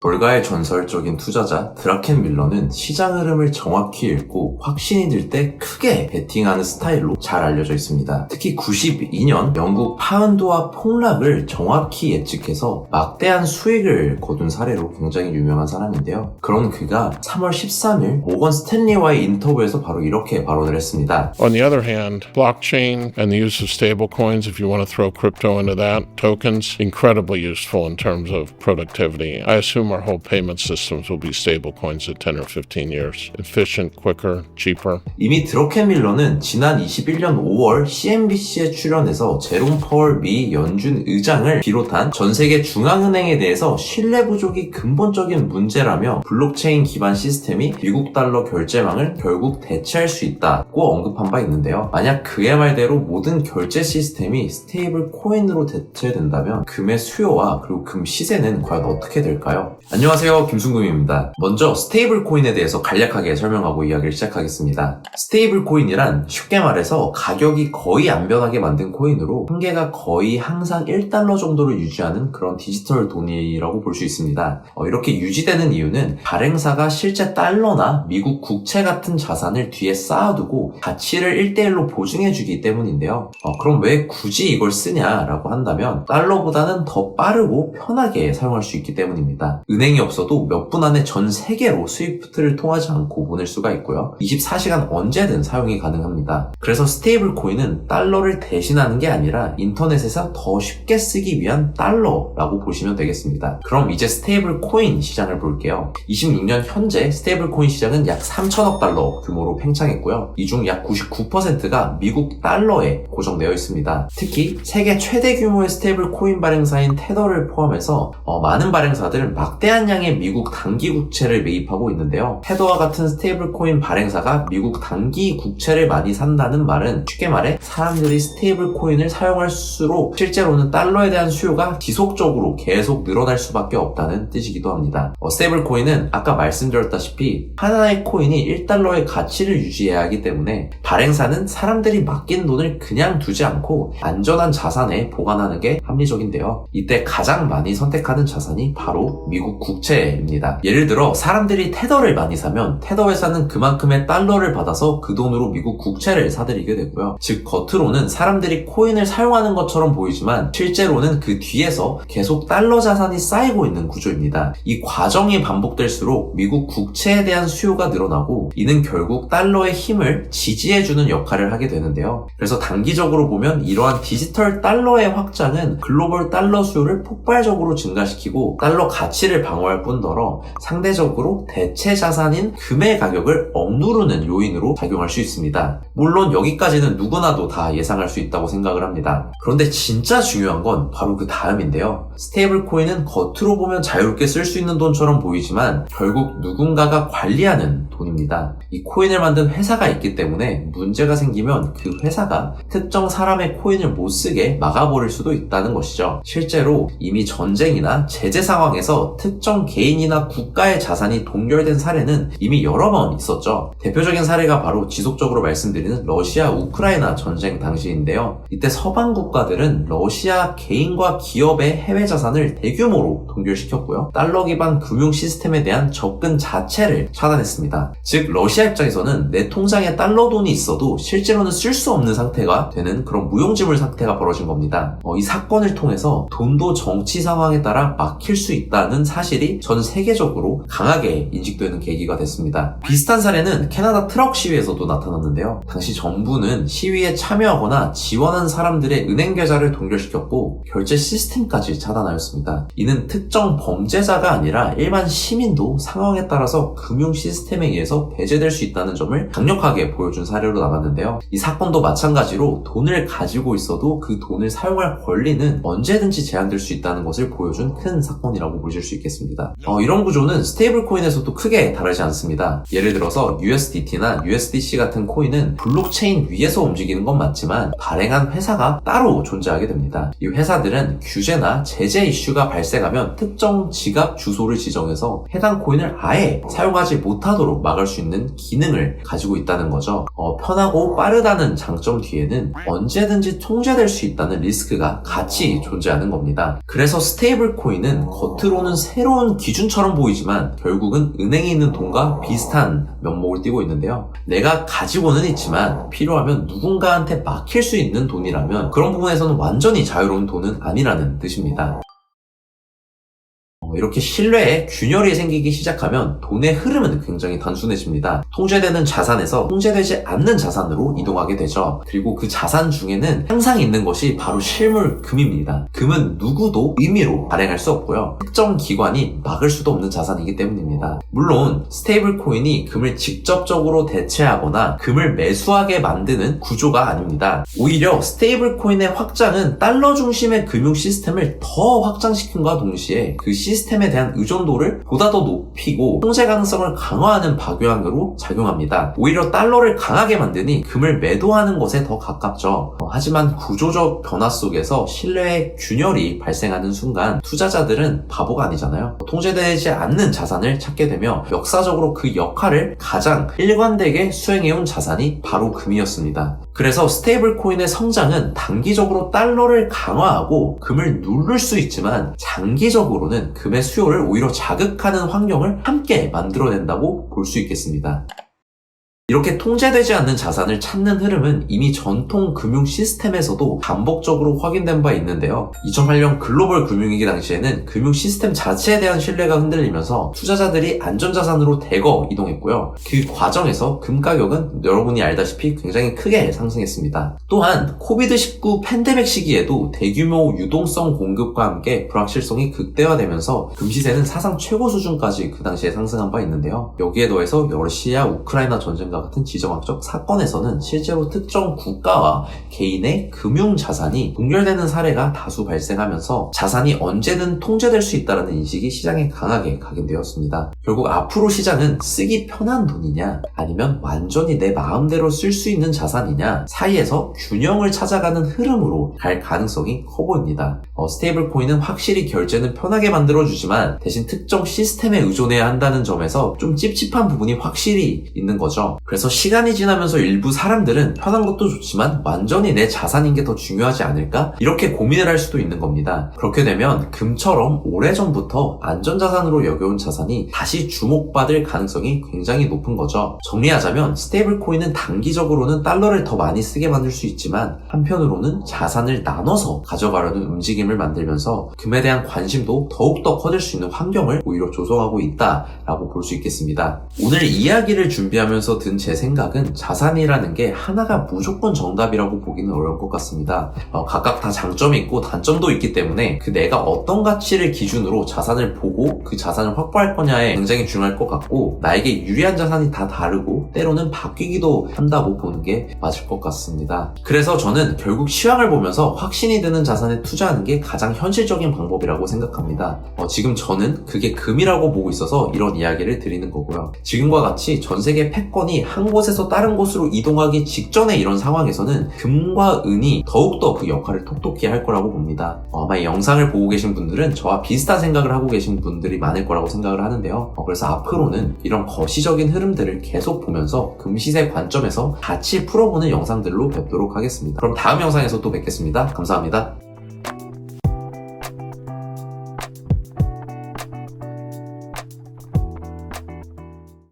월가의 전설적인 투자자 드라켄 밀러는 시장 흐름을 정확히 읽고 확신이 들 때 크게 베팅하는 스타일로 잘 알려져 있습니다. 특히 92년 영국 파운드화 폭락을 정확히 예측해서 막대한 수익을 거둔 사례로 굉장히 유명한 사람인데요. 그런 그가 3월 13일 모건 스탠리와의 인터뷰에서 바로 이렇게 발언을 했습니다. On the other hand, blockchain and the use of stable coins, if you want to throw crypto into that, tokens, incredibly useful in terms of productivity. I assume our whole payment systems will be stable coins at 10 or 15 years. Efficient, quicker, cheaper. 이미 드라켄 밀러는 지난 21년 5월 CNBC에 출연해서 제롬 파월 미 연준 의장을 비롯한 전 세계 중앙은행에 대해서 신뢰 부족이 근본적인 문제라며 블록체인 기반 시스템이 미국 달러 결제망을 결국 대체할 수 있다고 언급한 바 있는데요. 만약 그의 말대로 모든 결제 시스템이 스테이블 코인으로 대체된다면 금의 수요와 그리고 금 시세는 과연 어떻게 될까요? 안녕하세요, 김순금입니다. 먼저 스테이블 코인에 대해서 간략하게 설명하고 이야기를 시작하겠습니다. 스테이블 코인이란 쉽게 말해서 가격이 거의 안 변하게 만든 코인으로 한계가 거의 항상 1달러 정도를 유지하는 그런 디지털 돈이라고 볼 수 있습니다. 이렇게 유지되는 이유는 발행사가 실제 달러나 미국 국채 같은 자산을 뒤에 쌓아두고 가치를 1대1로 보증해주기 때문인데요. 그럼 왜 굳이 이걸 쓰냐라고 한다면 달러보다는 더 빠르고 편하게 사용할 수 있기 때문입니다. 은행이 없어도 몇 분 안에 전 세계로 스위프트를 통하지 않고 보낼 수가 있고요. 24시간 언제든 사용이 가능합니다. 그래서 스테이블 코인은 달러를 대신하는 게 아니라 인터넷에서 더 쉽게 쓰기 위한 달러라고 보시면 되겠습니다. 그럼 이제 스테이블 코인 시장을 볼게요. 26년 현재 스테이블 코인 시장은 약 3천억 달러 규모로 팽창했고요. 이 중 약 99%가 미국 달러에 고정되어 있습니다. 특히 세계 최대 규모의 스테이블 코인 발행사인 테더를 포함해서 많은 발행사들은 막대한 양의 미국 단기 국채를 매입하고 있는데요. 테더와 같은 스테이블 코인 발행사가 미국 단기 국채를 많이 산다는 말은 쉽게 말해 사람들이 스테이블 코인을 사용할수록 실제로는 달러에 대한 수요가 지속적으로 계속 늘어날 수밖에 없다는 뜻이기도 합니다. 스테이블 코인은 아까 말씀드렸다시피 하나의 코인이 1달러의 가치를 유지해야 하기 때문에 발행사는 사람들이 맡긴 돈을 그냥 두지 않고 안전한 자산에 보관하는 게 합리적인데요. 이때 가장 많이 선택하는 자산이 바로 미국 국채입니다. 예를 들어 사람들이 테더를 많이 사면 테더 회사는 그만큼의 달러를 받아서 그 돈으로 미국 국채를 사들이게 되고요. 즉 겉으로는 사람들이 코인을 사용하는 것처럼 보이지만 실제로는 그 뒤에서 계속 달러 자산이 쌓이고 있는 구조입니다. 이 과정이 반복될수록 미국 국채에 대한 수요가 늘어나고 이는 결국 달러의 힘을 지지해주는 역할을 하게 되는데요. 그래서 단기적으로 보면 이러한 디지털 달러의 확장은 글로벌 달러 수요를 폭발적으로 증가시키고 달러 가치를 방어할 뿐더러 상대적으로 대체 자산인 금의 가격을 억누르는 요인으로 작용할 수 있습니다. 물론 여기까지는 누구나도 다 예상할 수 있다고 생각을 합니다. 그런데 진짜 중요한 건 바로 그 다음인데요. 스테이블 코인은 겉으로 보면 자유롭게 쓸 수 있는 돈처럼 보이지만 결국 누군가가 관리하는 돈입니다. 이 코인을 만든 회사가 있기 때문에 문제가 생기면 그 회사가 특정 사람의 코인을 못 쓰게 막아버릴 수도 있다는 것이죠. 실제로 이미 전쟁이나 제재 상황에서 특정 개인이나 국가의 자산이 동결된 사례는 이미 여러 번 있었죠. 대표적인 사례가 바로 지속적으로 말씀드리는 러시아 우크라이나 전쟁 당시인데요. 이때 서방 국가들은 러시아 개인과 기업의 해외 자산을 대규모로 동결시켰고요. 달러 기반 금융 시스템에 대한 접근 자체를 차단했습니다. 즉 러시아 입장에서는 내 통장에 달러 돈이 있어도 실제로는 쓸 수 없는 상태가 되는 그런 무용지물 사태가 벌어진 겁니다. 이 사건을 통해서 돈도 정치 상황에 따라 막힐 수 있다는 사실이 전 세계적으로 강하게 인식되는 계기가 됐습니다. 비슷한 사례는 캐나다 트럭 시위에서도 나타났는데요. 당시 정부는 시위에 참여하거나 지원한 사람들의 은행 계좌를 동결시켰고 결제 시스템까지 차단하였습니다. 이는 특정 범죄자가 아니라 일반 시민도 상황에 따라서 금융 시스템에 의해서 배제될 수 있다는 점을 강력하게 보여준 사례로 나갔는데요. 이 사건도 마찬가지로 돈을 가지고 있어도 그 돈을 사용할 권리는 언제든지 제한될 수 있다는 것을 보여준 큰 사건이라고 보실 수 있겠습니다. 이런 구조는 스테이블 코인에서도 크게 다르지 않습니다. 예를 들어서 USDT나 USDC 같은 코인은 블록체인 위에서 움직이는 건 맞지만 발행한 회사가 따로 존재하게 됩니다. 이 회사들은 규제나 제재 이슈가 발생하면 특정 지갑 주소를 지정해서 해당 코인을 아예 사용하지 못하도록 막을 수 있는 기능을 가지고 있다는 거죠. 편하고 빠르다는 장점 뒤에는 언제든지 통제될 수 있다는 리스크가 같이 존재하는 겁니다. 그래서 스테이블 코인은 겉으로는 새로운 기준처럼 보이지만 결국은 은행에 있는 돈과 비슷한 면목을 띠고 있는데요. 내가 가지고는 있지만 필요하면 누군가한테 맡길 수 있는 돈이라면 그런 부분에서는 완전히 자유로운 돈은 아니라는 뜻입니다. 이렇게 신뢰에 균열이 생기기 시작하면 돈의 흐름은 굉장히 단순해집니다. 통제되는 자산에서 통제되지 않는 자산으로 이동하게 되죠. 그리고 그 자산 중에는 항상 있는 것이 바로 실물 금입니다. 금은 누구도 의미로 발행할 수 없고요. 특정 기관이 막을 수도 없는 자산이기 때문입니다. 물론 스테이블 코인이 금을 직접적으로 대체하거나 금을 매수하게 만드는 구조가 아닙니다. 오히려 스테이블 코인의 확장은 달러 중심의 금융 시스템을 더 확장시킨과 동시에 그 시스템에 대한 의존도를 보다 더 높이고 통제 가능성을 강화하는 박유항으로 작용합니다. 오히려 달러를 강하게 만드니 금을 매도하는 것에 더 가깝죠. 하지만 구조적 변화 속에서 신뢰의 균열이 발생하는 순간 투자자들은 바보가 아니잖아요. 통제되지 않는 자산을 찾게 되며 역사적으로 그 역할을 가장 일관되게 수행해온 자산이 바로 금이었습니다. 그래서 스테이블 코인의 성장은 단기적으로 달러를 강화하고 금을 누를 수 있지만 장기적으로는 금의 수요를 오히려 자극하는 환경을 함께 만들어낸다고 볼 수 있겠습니다. 이렇게 통제되지 않는 자산을 찾는 흐름은 이미 전통 금융 시스템에서도 반복적으로 확인된 바 있는데요. 2008년 글로벌 금융위기 당시에는 금융 시스템 자체에 대한 신뢰가 흔들리면서 투자자들이 안전자산으로 대거 이동했고요. 그 과정에서 금 가격은 여러분이 알다시피 굉장히 크게 상승했습니다. 또한 코비드-19 팬데믹 시기에도 대규모 유동성 공급과 함께 불확실성이 극대화되면서 금 시세는 사상 최고 수준까지 그 당시에 상승한 바 있는데요. 여기에 더해서 러시아, 우크라이나 전쟁과 같은 지정학적 사건에서는 실제로 특정 국가와 개인의 금융 자산이 동결되는 사례가 다수 발생하면서 자산이 언제든 통제될 수 있다는 인식이 시장에 강하게 각인되었습니다. 결국 앞으로 시장은 쓰기 편한 돈이냐 아니면 완전히 내 마음대로 쓸 수 있는 자산이냐 사이에서 균형을 찾아가는 흐름으로 갈 가능성이 커 보입니다. 스테이블 코인은 확실히 결제는 편하게 만들어주지만 대신 특정 시스템에 의존해야 한다는 점에서 좀 찝찝한 부분이 확실히 있는 거죠. 그래서 시간이 지나면서 일부 사람들은 편한 것도 좋지만 완전히 내 자산인 게 더 중요하지 않을까? 이렇게 고민을 할 수도 있는 겁니다. 그렇게 되면 금처럼 오래전부터 안전자산으로 여겨온 자산이 다시 주목받을 가능성이 굉장히 높은 거죠. 정리하자면 스테이블 코인은 단기적으로는 달러를 더 많이 쓰게 만들 수 있지만 한편으로는 자산을 나눠서 가져가려는 움직임을 만들면서 금에 대한 관심도 더욱더 커질 수 있는 환경을 오히려 조성하고 있다라고 볼 수 있겠습니다. 오늘 이야기를 준비하면서 든 제 생각은 자산이라는 게 하나가 무조건 정답이라고 보기는 어려울 것 같습니다. 각각 다 장점이 있고 단점도 있기 때문에 그 내가 어떤 가치를 기준으로 자산을 보고 그 자산을 확보할 거냐에 굉장히 중요할 것 같고 나에게 유리한 자산이 다 다르고 때로는 바뀌기도 한다고 보는 게 맞을 것 같습니다. 그래서 저는 결국 시황을 보면서 확신이 드는 자산에 투자하는 게 가장 현실적인 방법이라고 생각합니다. 지금 저는 그게 금이라고 보고 있어서 이런 이야기를 드리는 거고요. 지금과 같이 전 세계 패권이 한 곳에서 다른 곳으로 이동하기 직전에 이런 상황에서는 금과 은이 더욱더 그 역할을 톡톡히 할 거라고 봅니다. 아마 이 영상을 보고 계신 분들은 저와 비슷한 생각을 하고 계신 분들이 많을 거라고 생각을 하는데요. 그래서 앞으로는 이런 거시적인 흐름들을 계속 보면서 금시세 관점에서 같이 풀어보는 영상들로 뵙도록 하겠습니다. 그럼 다음 영상에서 또 뵙겠습니다. 감사합니다.